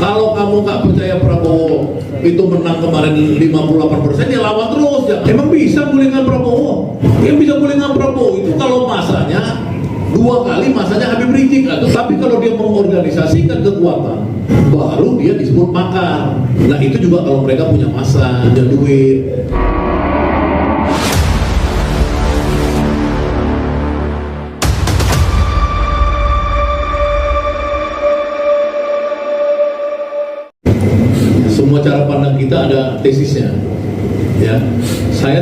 Kalau kamu nggak percaya Prabowo itu menang kemarin 58%, ya lawan terus ya. Emang bisa gulingkan Prabowo? Yang bisa gulingkan Prabowo itu kalau masanya 2 kali masanya Habib Rizik. Tapi kalau dia mengorganisasikan kekuatan, baru dia disebut makar. Nah itu juga kalau mereka punya masa, punya duit. Semua cara pandang kita ada tesisnya, ya.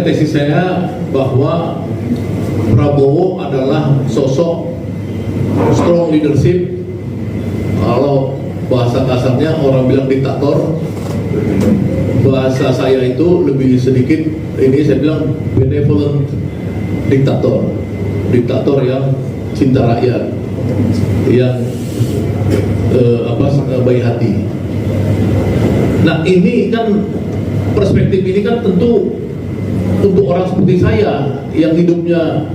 Tesis saya bahwa Prabowo adalah sosok strong leadership. Kalau bahasa kasarnya orang bilang diktator, bahasa saya itu lebih sedikit, ini saya bilang benevolent diktator yang cinta rakyat, yang baik hati. Nah ini kan perspektif ini kan tentu untuk orang seperti saya yang hidupnya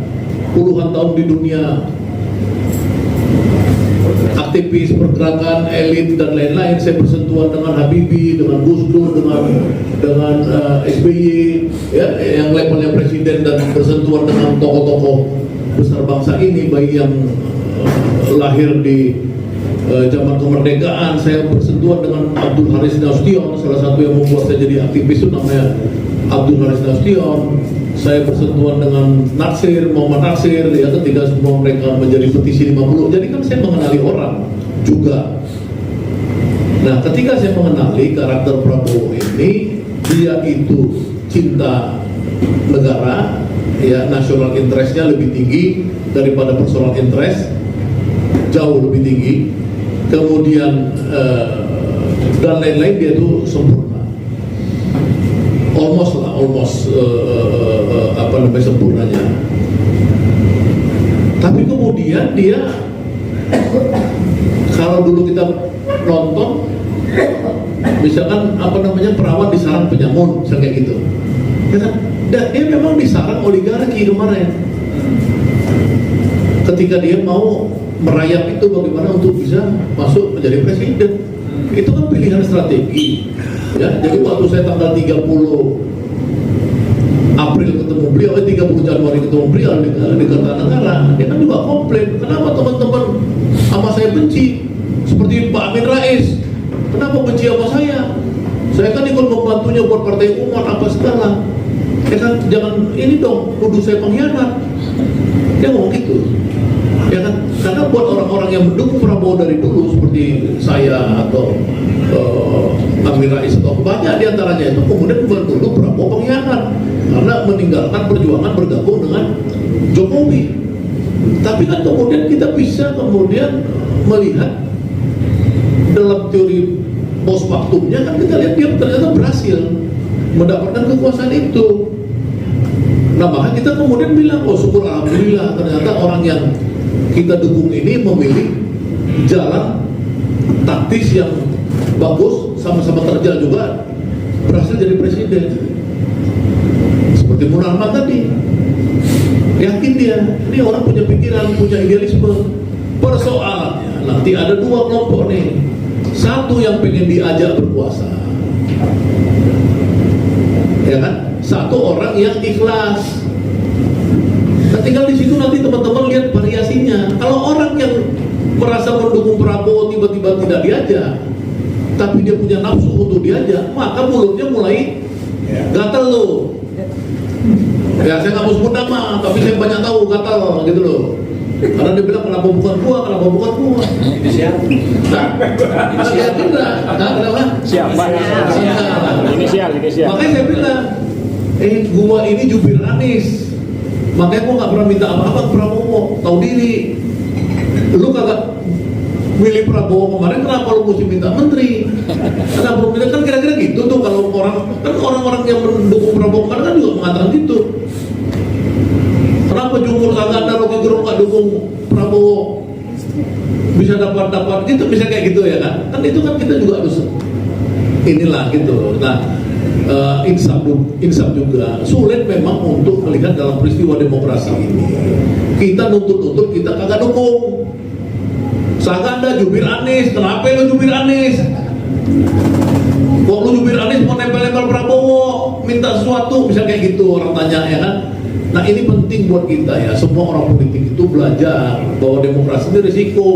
puluhan tahun di dunia aktivis, pergerakan, elit dan lain-lain. Saya bersentuhan dengan Habibie, dengan Gus Dur, dengan SBY, ya, yang levelnya presiden, dan bersentuhan dengan tokoh-tokoh besar bangsa ini, baik yang lahir di zaman kemerdekaan. Saya bersentuhan dengan Abdul Haris Nasution, salah satu yang membuat saya jadi aktivis itu namanya Abdul Haris Nasution. Saya bersentuhan dengan Muhammad Natsir, ya, ketika semua mereka menjadi petisi 50. Jadi kan saya mengenali orang juga. Nah, ketika saya mengenali karakter Prabowo ini, dia itu cinta negara, ya, national interest-nya lebih tinggi daripada personal interest, jauh lebih tinggi. Kemudian dan lain-lain, dia itu sempurna, almost sempurnanya. Tapi kemudian dia, kalau dulu kita nonton, misalkan perawat disarang penyamun, misalnya kayak gitu, ya kan? Dia memang disarang oligarki kemarin. Ketika dia mau merayap itu bagaimana untuk bisa masuk menjadi presiden, itu kan pilihan strategi, ya. Jadi waktu saya tanggal 30 April ketemu beliau, 30 Januari ketemu beliau di Kertanegara, dia kan juga komplain, kenapa teman-teman sama saya benci, seperti Pak Amin Rais, kenapa benci sama saya? Saya kan ikut membantunya buat Partai Umat apa segala, ya kan, jangan ini dong nuduh saya pengkhianat. Dia ngomong gitu, ya kan, karena buat orang-orang yang mendukung Prabowo dari dulu seperti saya atau Amin Rais atau banyak diantaranya itu kemudian menuduh Prabowo pengkhianat karena meninggalkan perjuangan bergabung dengan Jokowi. Tapi kan kemudian kita bisa kemudian melihat dalam teori post factumnya, kan kita lihat dia ternyata berhasil mendapatkan kekuasaan itu. Nah, maka kita kemudian bilang, oh syukur alhamdulillah, ternyata orang yang kita dukung ini memilih jalan taktis yang bagus, sama-sama terjal juga, berhasil jadi presiden. Seperti Munarman tadi, yakin dia, ini orang punya pikiran, punya idealisme. Persoalannya nanti ada 2 kelompok nih, satu yang pengen diajak berkuasa, ya kan, satu orang yang ikhlas. Nah, tinggal di situ nanti teman-teman lihat variasinya. Kalau orang yang merasa mendukung Prabowo tiba-tiba tidak diajak, tapi dia punya nafsu untuk diajak, maka mulutnya mulai gatal loh. Ya, saya nggak mau sebut nama, tapi saya banyak tahu gatal gitu loh. Karena dia bilang kenapa bukan gua. Ini siapa? Nah, siapa enggak? Kenapa? Siapa? Inisial. Makanya saya bilang, gua ini jubir Anies. Makanya gua nggak pernah minta apa-apa ke Prabowo. Tahu diri. Lu kagak milih Prabowo kemarin, kenapa lu mesti minta menteri? Kenapa lu kan kira-kira gitu tuh, kalau orang-orang yang mendukung Prabowo kemarin kan juga mengatakan gitu. Kenapa Jumur kagak ada, Rocky Gerung nggak dukung Prabowo bisa dapat gitu, bisa kayak gitu, ya kan? Kan itu kan kita juga harus inilah gitu. Nah, insaf juga sulit memang untuk melihat dalam peristiwa demokrasi ini. Kita nuntut kita kagak dukung. Saganda jubir Anies, kenapa lo jubir Anies? Kok lu jubir Anies mau nempel-nempel Prabowo, minta sesuatu, bisa kayak gitu orang tanya ya kan. Nah ini penting buat kita ya, semua orang politik itu belajar bahwa demokrasi itu risiko.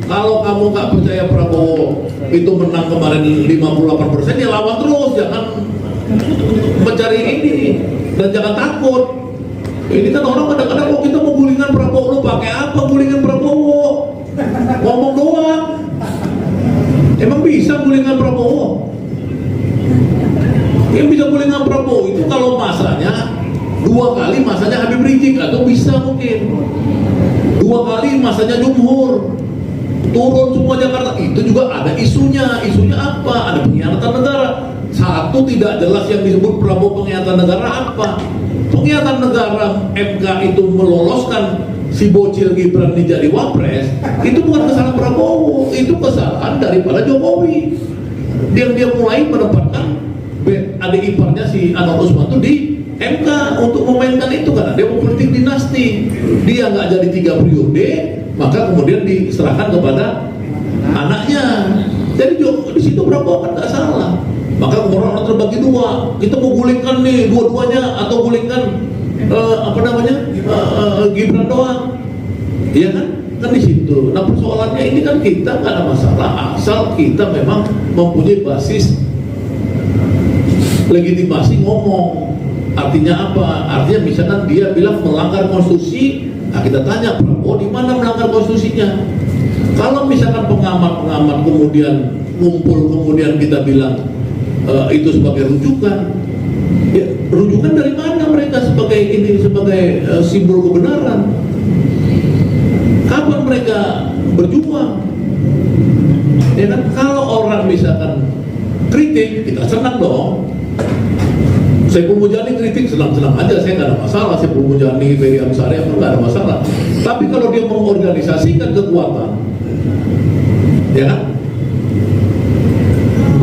Kalau kamu nggak percaya Prabowo itu menang kemarin 58%, ya lawan terus, jangan mencari ini dan jangan takut. Ini kan orang kadang-kadang kalau kita mau gulingan Prabowo, lu pakai apa gulingan Prabowo? Ngomong doang. Emang bisa gulingan Prabowo? Yang bisa gulingan Prabowo itu kalau masanya 2 kali masanya Habib Rizik, atau bisa mungkin 2 kali masanya Jumhur, turun semua Jakarta. Itu juga ada isunya apa? Ada pengkhianatan negara. Satu tidak jelas yang disebut Prabowo pengkhianatan negara apa? Pengkhianatan negara MK itu meloloskan si bocil Gibran ini jadi wapres, itu bukan kesalahan Prabowo, itu kesalahan daripada Jokowi. Dia mulai menempatkan adik iparnya si Anwar Usman itu di MK untuk memainkan itu karena dia mau politik dinasti. Dia nggak jadi 3 periode, maka kemudian diserahkan kepada anaknya. Jadi di situ Prabowo kan nggak salah. Maka kemudian orang terbagi 2. Kita mau gulingkan nih dua-duanya atau gulingkan Gibran doang, iya kan? Kan di situ. Nah persoalannya ini kan kita nggak ada masalah asal kita memang mempunyai basis legitimasi ngomong. Artinya apa? Artinya misalkan dia bilang melanggar konstitusi, nah kita tanya Prabowo di mana melanggar konstitusinya? Kalau misalkan pengamat kemudian ngumpul kemudian kita bilang itu sebagai rujukan, ya rujukan dari mana mereka sebagai simbol kebenaran? Kapan mereka berjuang? Ya kan? Kalau orang misalkan kritik, kita senang dong. Saiful Mujani kritik, senang-senang aja, saya nggak ada masalah. Saiful Mujani, Ferry Amsari, nggak ada masalah. Tapi kalau dia mengorganisasikan kekuatan, ya kan,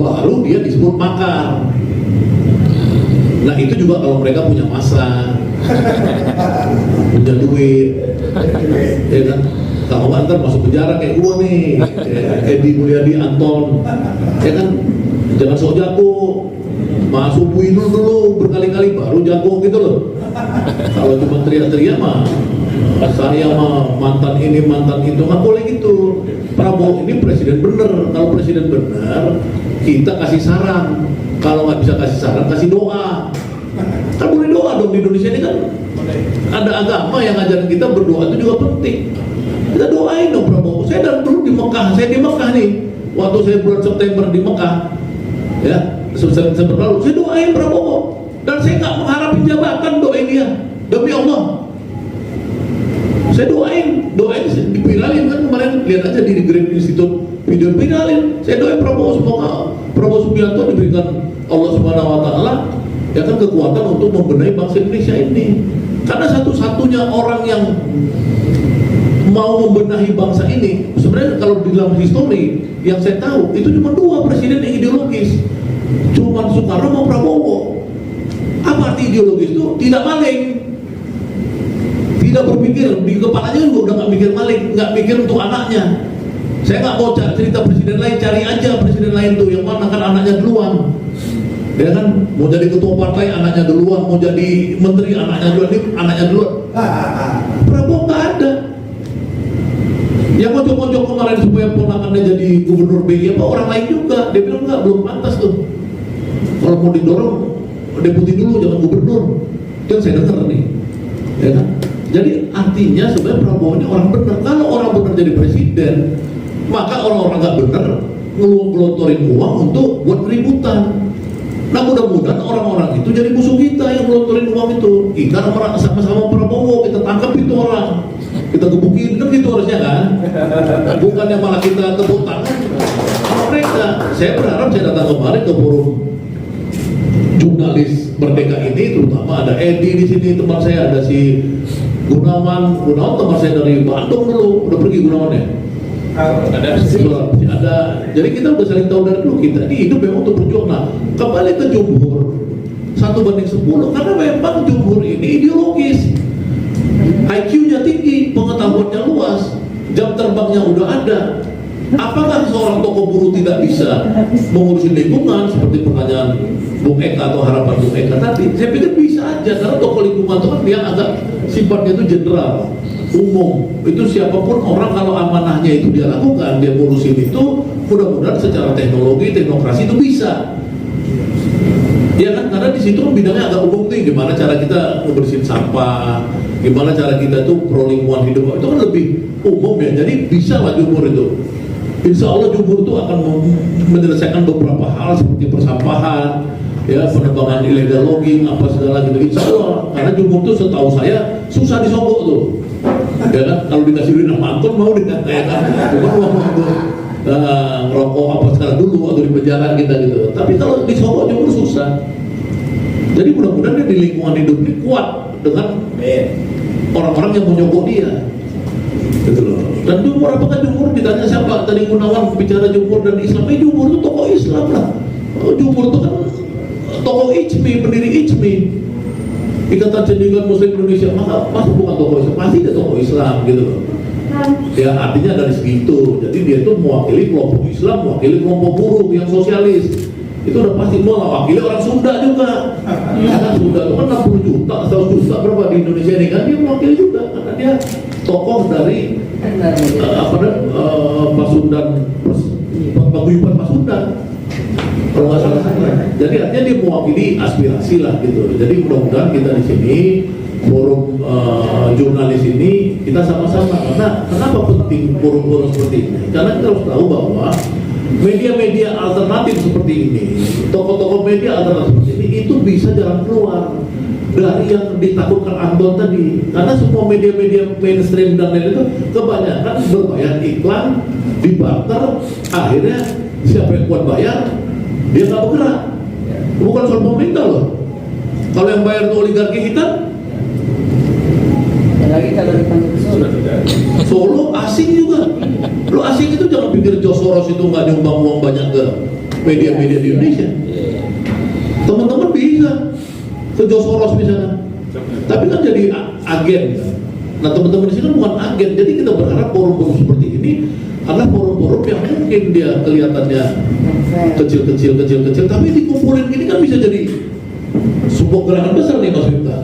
baru dia disebut makar. Nah itu juga kalau mereka punya masa, punya duit, ya kan. Kalau nggak ntar masuk penjara kayak gua nih, Edi Mulyadi, Anton, ya kan, jangan sok jago. Masuk buinul dulu berkali-kali baru jago gitu loh. Kalau cuma teriak-teriak mah saya mah mantan ini mantan itu, nggak boleh gitu. Prabowo ini presiden bener. Kalau presiden bener kita kasih saran. Kalau nggak bisa kasih saran kasih doa. Kan boleh doa dong, di Indonesia ini kan ada agama yang ngajarin kita berdoa itu juga penting. Kita doain dong Prabowo. Saya dari dulu di Mekah, saya di Mekah nih. Waktu saya bulan September di Mekah, ya. September lalu, saya doain Prabowo dan saya nggak mengharapin jabatan, doain dia demi Allah. Saya doain dipiralin kan kemarin, lihat aja di Grand Institute video viralin. Saya doain Prabowo, semoga Prabowo Subianto diberikan Allah Subhanahu Wa Taala ya kan kekuatan untuk membenahi bangsa Indonesia ini. Karena satu-satunya orang yang mau membenahi bangsa ini sebenarnya kalau di dalam histori yang saya tahu itu cuma 2 presiden yang ideologis. Cuma Soekarno sama Prabowo. Apa arti ideologis itu? Tidak maling, tidak berpikir di kepalanya juga udah nggak mikir maling, nggak mikir untuk anaknya. Saya nggak mau cerita presiden lain, cari aja presiden lain tuh yang mana kan anaknya duluan. Dia kan mau jadi ketua partai anaknya duluan, mau jadi menteri anaknya duluan, ini anaknya duluan. Prabowo nggak ada. Yang mojok-mojok kemarin supaya ponakannya jadi gubernur BI apa orang lain juga. Dia bilang enggak, belum pantas tuh. Kalau mau didorong deputi dulu, jangan gubernur. Itu yang saya dengar nih, ya kan? Jadi artinya sebenarnya Prabowo ini orang benar. Kalau orang benar jadi presiden, maka orang-orang nggak benar ngelontorin uang untuk buat keributan. Nah mudah-mudahan orang-orang itu jadi musuh kita yang ngelontorin uang itu. Kita sama-sama Prabowo, kita tangkap itu orang, kita gebukin, kan gitu harusnya kan? Bukannya malah kita tepuk tangan sama mereka. Saya berharap saya datang kemarin ke forum jurnalis Merdeka ini, terutama ada Edi di sini teman saya, ada si Gunawan teman saya dari Bandung dulu, udah pergi Gunawan ya? Ada. Jadi kita udah saling tahu dari dulu, kita ini hidup memang untuk berjuang. Nah, kembali ke Jumhur 1/10 karena memang Jumhur ini ideologis, IQ-nya tinggi, pengetahuannya luas, jam terbangnya udah ada, Apakah seorang tokoh buruh tidak bisa mengurusi lingkungan seperti pertanyaan Bung Eka atau harapan Bung Eka tadi? Saya pikir bisa aja, karena tokoh lingkungan itu kan dia agak sifatnya itu general, umum. Itu siapapun orang kalau amanahnya itu dia lakukan, dia ngurusin itu, mudah-mudahan secara teknologi, teknokrasi itu bisa. Ya kan, karena di situ bidangnya agak umum nih, gimana cara kita ngebersihin sampah, gimana cara kita tuh pro lingkungan hidup, itu kan lebih umum ya. Jadi bisa lah Jumur itu. Insya Allah Jumur itu akan menyelesaikan beberapa hal seperti persampahan, ya penebangan ilegal logging, apa segala gitu. Insya Allah, karena Jumur itu setahu saya susah disogok tuh. Ya kan, kalau dikasih duit sama angkot mau dikata ya kan, bukan uang untuk ngerokok apa segala dulu atau di penjara kita gitu. Tapi kalau disogok Jumur susah. Jadi mudah-mudahan dia di lingkungan hidup ini kuat dengan orang-orang yang mau nyogok dia. Gitu loh. Dan Jumur, apakah Jumur ditanya siapa tadi Gunawan bicara Jumur dan Islam? Jumur itu tokoh Islam lah. Jumur itu kan tokoh ICMI, pendiri ICMI, Ikatan Cendekiawan Muslim Indonesia. Masa bukan tokoh Islam? Pasti dia tokoh Islam gitu loh. Ya artinya dari segitu. Jadi dia itu mewakili kelompok Islam, mewakili kelompok buruh yang sosialis. Itu udah pasti mewakili orang Sunda juga. Ya kan, Sunda itu kan 60 juta, 100 juta berapa di Indonesia ini kan, dia mewakili juga karena dia tokoh dari Pasundan, paguyuban Pasundan kalau nggak salah saya. Jadi artinya dia mewakili aspirasi lah gitu. Jadi mudah-mudahan kita di sini forum jurnalis ini kita sama-sama, karena kenapa penting forum-forum seperti ini? Karena kita harus tahu bahwa media-media alternatif seperti ini, tokoh-tokoh media alternatif seperti ini itu bisa jalan keluar dari yang ditakutkan Anton tadi. Karena semua media-media mainstream dan lain itu kebanyakan berbayar iklan, dibarter, akhirnya siapa yang kuat bayar dia nggak bergerak. Bukan soal pemerintah loh. Kalau yang bayar itu oligarki hitam, lagi kalau dipanggil Solo asing juga. Lo asing itu jangan pikir George Soros itu nggak nyumbang uang banyak ke media-media di Indonesia. Teman-teman bisa ke George Soros misalnya, tapi kan jadi agen. Nah teman-teman di sini bukan agen, jadi kita berharap forum-forum seperti ini adalah forum-forum yang mungkin dia kelihatannya kecil-kecil, tapi dikumpulin ini kan bisa jadi sebuah gerakan besar nih Mas Miftah.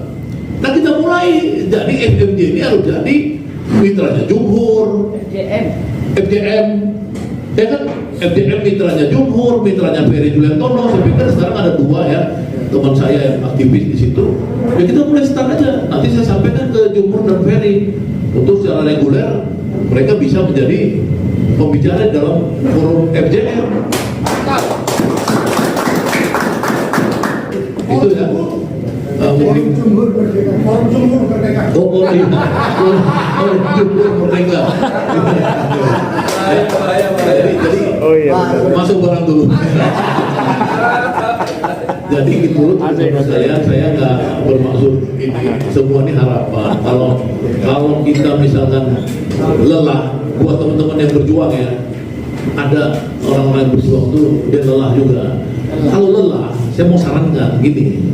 Nah kita mulai, jadi FMJ ini harus jadi mitranya Jumhur, FJM, ya kan? FJM mitranya Jumhur, mitranya Ferry Juliantono. Saya pikir sekarang ada 2 ya teman saya yang aktivis di situ. Ya kita mulai start aja. Nanti saya sampaikan ke Jumhur dan Ferry untuk secara reguler mereka bisa menjadi pembicara dalam forum FJM. Itu ya. Mungkin Forum Jumhur Merdeka. Oh iya. Jumhur Merdeka. Jadi masuk barang dulu. Jadi gitu saya nggak bermaksud ini, semua ini harapan. Kalau kita misalkan lelah, buat teman-teman yang berjuang ya, ada orang-orang yang berjuang tuh dia lelah juga. Kalau lelah, saya mau sarankan gini.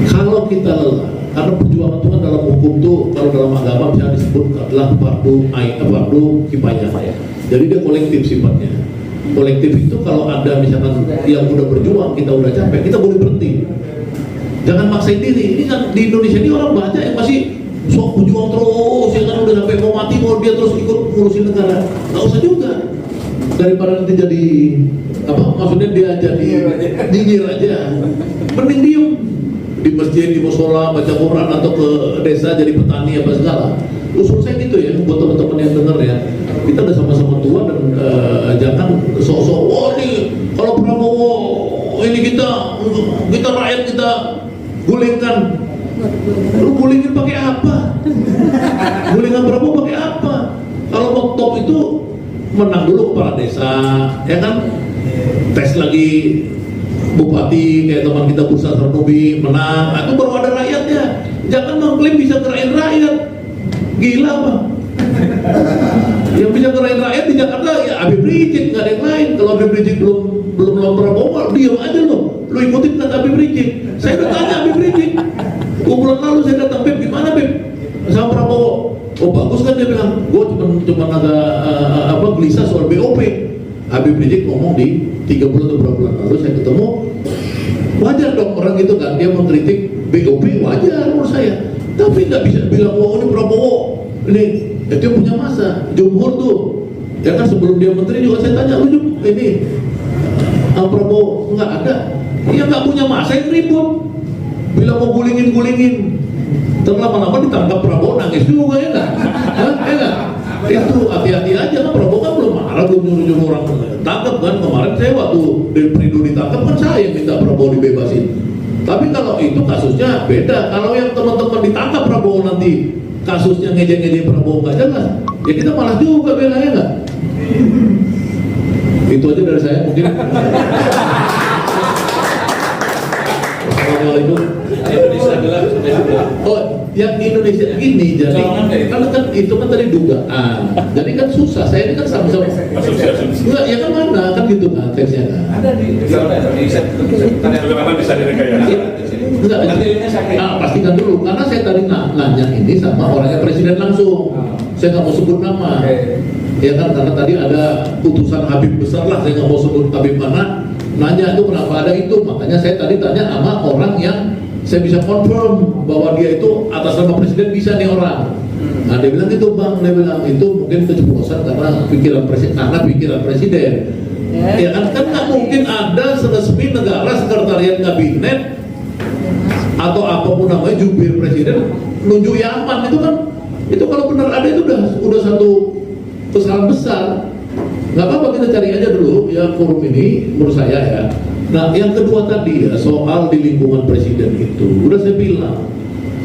Kalau kita lelah, karena perjuangan itu kan dalam hukum tuh, kalau dalam agama bisa disebut adalah fardu kifayah. Jadi dia kolektif sifatnya. Kolektif itu kalau ada misalkan yang udah berjuang, kita udah capek, kita boleh berhenti. Jangan maksain diri. Ini kan di Indonesia ini orang banyak yang masih sok berjuang terus, ya kan udah sampai mau mati mau dia terus ikut ngurusin negara. Nggak usah juga. Daripada nanti jadi apa? Maksudnya dia jadi nyinyir aja. Mending diem di masjid, di musola, baca Quran atau ke desa jadi petani apa segala. Usul saya gitu ya, buat teman-teman yang dengar ya. Kita udah sama-sama tua dan jangan sok-sok. Wah nih, kalau Prabowo ini kita rakyat kita gulingkan. Lu gulingin pakai apa? Gulingan Prabowo pakai apa? Kalau mau top itu menang dulu kepala desa, ya kan? Tes lagi bupati kayak teman kita Bursa Sarnobi menang, itu baru ada rakyatnya. Jangan mengklaim bisa gerakin rakyat. Gila apa? Yang bisa gerakin rakyat di Jakarta ya Habib Rizik, nggak ada yang lain. Kalau Habib Rizik belum lawan Prabowo, diam aja lo. Lu ikutin kata Habib Rizik. Saya udah tanya Habib Rizik. Bulan lalu saya datang, Beb, gimana Beb? Sama Prabowo. Oh bagus kan, dia bilang, gue cuma agak gelisah soal BOP. Habib Rizik ngomong di 3 bulan atau berapa bulan lalu saya ketemu, wajar dong orang gitu kan, dia mengkritik BOP, wajar menurut saya. Tapi nggak bisa bilang, wah ini Prabowo, ini dia punya masa, Jumhur tuh. Ya kan sebelum dia menteri juga saya tanya, lu ini Prabowo nggak ada, dia nggak punya masa yang ribut, bilang mau gulingin, lama-lama ditangkap Prabowo nangis juga ya nggak? Ya nggak? Itu hati-hati aja kan, Prabowo kan belum marah, belum nyuruh orang tangkap kan. Kemarin saya waktu Del Prido ditangkap kan saya yang minta Prabowo dibebasin. Tapi kalau itu kasusnya beda. Kalau yang teman-teman ditangkap Prabowo nanti kasusnya ngejek-ngejek Prabowo nggak jelas, ya kita malah juga bela ya nggak? Itu aja dari saya mungkin. Assalamualaikum. Indonesia gelap sampai sudah. Oh, yang Indonesia gini, jadi kalau kan itu kan tadi dugaan, jadi kan susah. Saya ini kan sama-sama. Enggak, ya kan mana kan gitu kan teksnya kan. Ada di mana bisa direkayasa. Enggak, pastikan dulu, karena saya tadi nanya ini sama orangnya presiden langsung. Saya nggak mau sebut nama. Ya kan, karena tadi ada putusan Habib besar lah, saya nggak mau sebut Habib mana. Nanya itu kenapa ada itu, makanya saya tadi tanya sama orang yang saya bisa confirm bahwa dia itu atas nama presiden bisa nih orang. Nah dia bilang itu bang, dia bilang itu mungkin keceplosan karena pikiran presiden. Ya kan nggak mungkin ada resmi negara sekretariat kabinet atau apapun namanya jubir presiden nunjuk Yaman itu kalau benar ada itu udah satu kesalahan besar. Nggak apa-apa, kita cari aja dulu ya forum ini menurut saya ya. Nah yang kedua tadi ya soal di lingkungan presiden itu udah saya bilang,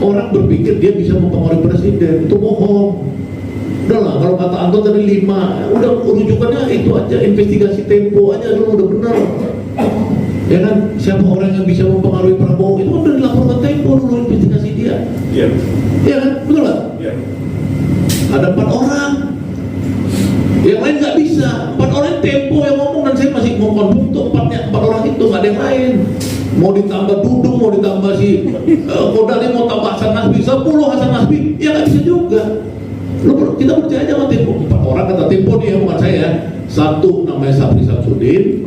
orang berpikir dia bisa mempengaruhi presiden, itu bohong. Udahlah, kalau kata Anton tadi 5, udah rujukannya itu aja, investigasi Tempo aja dulu udah benar. Ya kan, siapa orang yang bisa mempengaruhi Prabowo itu kan udah dilaporkan Tempo dulu investigasi dia. Iya. Iya kan, betul nggak? Iya. Ada 4 orang. Yang lain nggak bisa, 4 orang Tempo yang ngomong, dan saya masih mau konfirm tuh 4 orang itu nggak ada yang lain. Mau ditambah Dudung, mau ditambah si Kodari, mau tambah Hasan Nasbi, 10 Hasan Nasbi, ya nggak bisa juga. Kita percaya aja sama Tempo. 4 orang kata Tempo nih, bukan saya. 1 namanya Sabri Samsudin,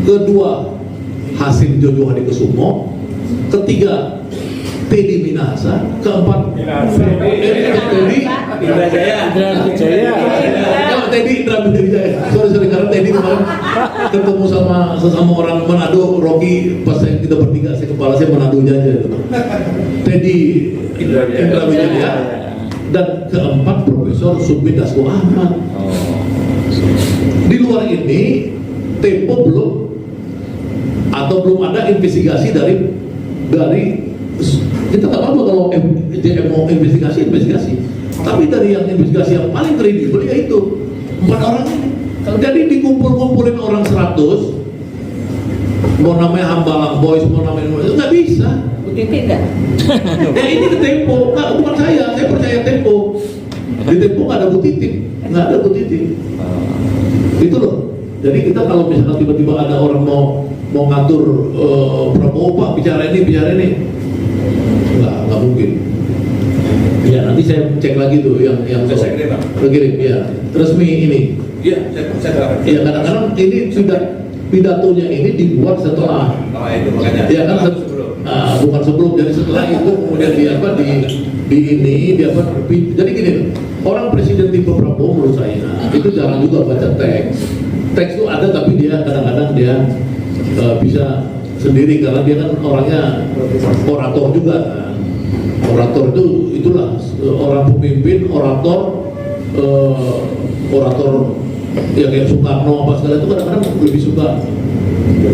2 Hasim Jojo Hadikusumo, 3 Teddy Minahasa, 4 Teddy Indra Jaya. Teddy Indra Jaya. Sorry karena Teddy kemarin ketemu sama sesama orang Manado, Rocky, pas kita bertiga, kepala saya Manado aja. Teddy Indra Jaya. Dan 4 Profesor Submi Dasko Ahmad. Di luar ini Tempo belum ada investigasi dari kita nggak apa-apa kalau mau investigasi, tapi dari yang investigasi yang paling kredibel ya itu 4 orang ini. Jadi dikumpulin orang 100, mau namanya Hambalang Boys, mau namanya nggak bisa. Bukti enggak? Ya ini ke Tempo, bukan saya percaya Tempo. Di Tempo nggak ada Bu Titik, itu loh. Jadi kita kalau misalkan tiba-tiba ada orang mau ngatur Prabowo Pak bicara ini, nggak mungkin. Ya nanti saya cek lagi tuh yang Saya kirim, Pak. kirim ya resmi ini. Iya, saya Ya kadang-kadang ini sudah pidatonya ini dibuat setelah. Oh itu makanya. Ya kan bukan sebelum, jadi setelah itu kemudian jadi gini, orang presiden tipe Prabowo menurut saya itu jarang juga baca teks itu ada, tapi dia kadang-kadang dia bisa sendiri karena dia kan orangnya orator juga kan. Orator itulah orang pemimpin, orator ya kayak Soekarno apa segala itu kadang-kadang lebih suka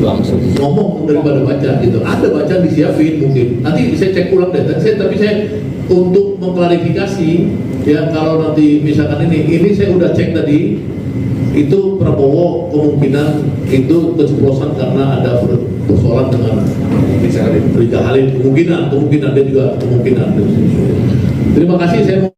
Langsung ngomong daripada baca gitu. Ada bacaan disiapin mungkin. Nanti saya cek ulang deh. Tapi saya untuk mengklarifikasi ya, kalau nanti misalkan ini saya udah cek tadi, itu Prabowo kemungkinan itu keceplosan karena ada persoalan dengan Riza Halil. Kemungkinan dia juga kemungkinan. Terima kasih, saya mau